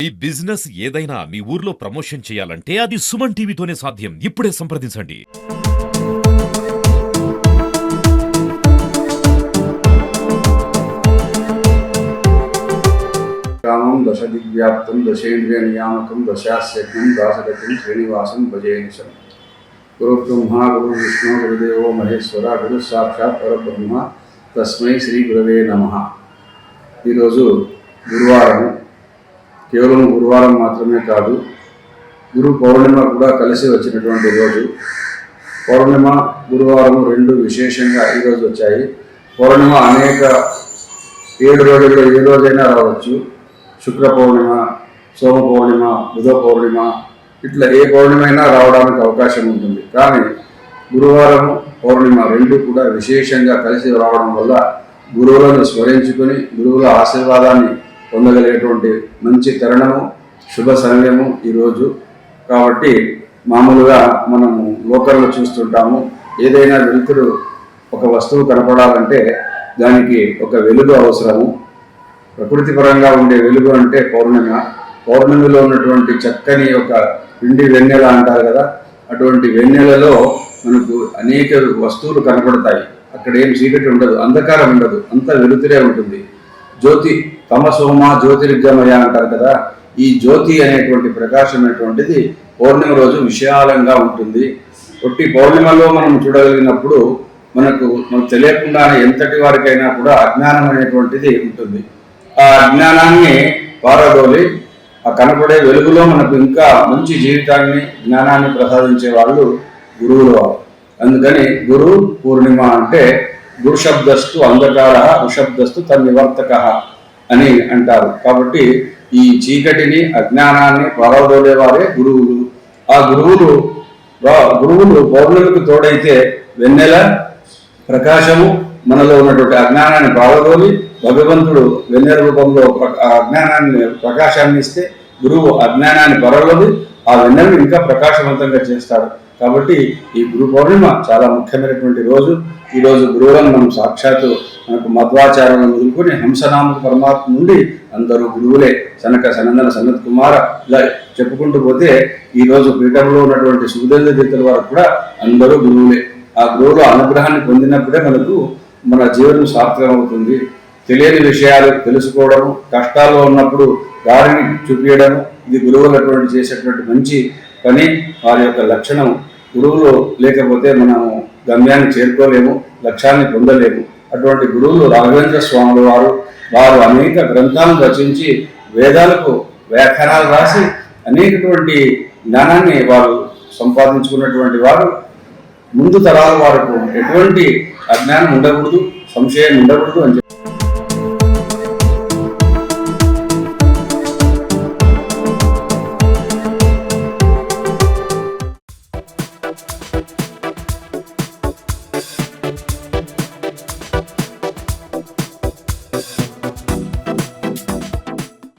ఈ బిజినెస్ ఏదైనా మీ ఊర్లో ప్రమోషన్ చేయాలంటే అది సుమన్ టీవీతోనే సాధ్యం. ఇప్పుడే సంప్రదించండి. రామం దశ దిగ్వ్యాప్తం దశేంద్రియ నియామకం దశాస్యజ్ఞం దాసగతిం శ్రీనివాసం భజేనిశం. గురు బ్రహ్మ గురు విష్ణు గురుదేవో మహేశ్వర గురు సాక్షాత్ పరబ్రహ్మ తస్మై శ్రీ గురవే నమః. ఈరోజు గురువారం. కేవలం గురువారం మాత్రమే కాదు, గురు పౌర్ణిమ కూడా కలిసి వచ్చినటువంటి రోజు. పౌర్ణిమ గురువారం రెండు విశేషంగా ఈరోజు వచ్చాయి. పౌర్ణిమ అనేక 7 రోజుల్లో ఏ రోజైనా రావచ్చు. శుక్ర పౌర్ణిమ, సోమ పౌర్ణిమ, బుధ పౌర్ణిమ, ఇట్లా ఏ పౌర్ణిమ అయినా రావడానికి అవకాశం ఉంటుంది. కానీ గురువారం పౌర్ణిమ రెండు కూడా విశేషంగా కలిసి రావడం వల్ల గురువులను స్మరించుకొని గురువుల ఆశీర్వాదాన్ని పొందగలిగేటువంటి మంచి తరుణము, శుభ సమయము ఈరోజు. కాబట్టి మామూలుగా మనము లోకల్లో చూస్తుంటాము, ఏదైనా వెలుతురు ఒక వస్తువు కనపడాలంటే దానికి ఒక వెలుగు అవసరము. ప్రకృతి పరంగా ఉండే వెలుగు అంటే పౌర్ణిమ. పౌర్ణమిలో ఉన్నటువంటి చక్కని ఒక పిండి వెన్నెల అంటారు కదా, అటువంటి వెన్నెలలో మనకు అనేక వస్తువులు కనపడతాయి. అక్కడ ఏం చీకటి ఉండదు, అంధకారం ఉండదు, అంత వెలుతురే ఉంటుంది. జ్యోతి తమసోమ జ్యోతిర్గమయ అంటారు కదా, ఈ జ్యోతి అనేటువంటి ప్రకాశం అనేటువంటిది పౌర్ణిమ రోజు విశాలంగా ఉంటుంది. ఒట్టి పౌర్ణిమలో మనం చూడగలిగినప్పుడు మనకు తెలియకుండానే ఎంతటి వారికైనా కూడా అజ్ఞానం అనేటువంటిది ఉంటుంది. ఆ అజ్ఞానాన్ని పారదోలి ఆ కనపడే వెలుగులో మనకు ఇంకా మంచి జీవితాన్ని, జ్ఞానాన్ని ప్రసాదించే వాళ్ళు గురువులు వారు. అందుకని గురు పూర్ణిమ అంటే గురుశబ్దస్తు అంధకార ఋషబ్దస్తు తన్నివర్తక అని అంటారు. కాబట్టి ఈ చీకటిని, అజ్ఞానాన్ని పారదోలేవారే గురువులు. ఆ గురువులు పౌర్ణమికి తోడైతే వెన్నెల ప్రకాశము మనలో ఉన్నటువంటి అజ్ఞానాన్ని పారదోలి భగవంతుడు వెన్నెల రూపంలో అజ్ఞానాన్ని, ప్రకాశాన్ని ఇస్తే గురువు అజ్ఞానాన్ని పరలోది ఆ వెన్నెలను ఇంకా ప్రకాశవంతంగా చేస్తాడు. కాబట్టి ఈ గురు పౌర్ణిమ చాలా ముఖ్యమైనటువంటి రోజు. ఈరోజు గురువులను మనం సాక్షాత్తు మనకు మధ్వాచార్యులను వదులుకొని హంసనామక పరమాత్మ నుండి అందరూ గురువులే. సనక సనందన సనత్ కుమార ఇలా చెప్పుకుంటూ పోతే ఈరోజు పీఠంలో ఉన్నటువంటి సుఖదేంద్ర తీర్థుల వారు కూడా అందరూ గురువులే. ఆ గురువుల అనుగ్రహాన్ని పొందినప్పుడే మనకు మన జీవనం సార్థకం అవుతుంది. తెలియని విషయాలు తెలుసుకోవడము, కష్టాల్లో ఉన్నప్పుడు దారిని చూపించడం, ఇది గురువులు చేసేటువంటి మంచి పని. వారి యొక్క లక్షణం. గురువులు లేకపోతే మనము గమ్యాన్ని చేరుకోలేము, లక్ష్యాన్ని పొందలేము. అటువంటి గురువులు రాఘవేంద్ర స్వాముల వారు అనేక గ్రంథాలను రచించి వేదాలకు వ్యాఖ్యానాలు రాసి అనేకటువంటి జ్ఞానాన్ని వారు సంపాదించుకున్నటువంటి వారు. ముందు తరాల వారికి ఎటువంటి అజ్ఞానం ఉండకూడదు, సంశయం ఉండకూడదు అని చెప్పి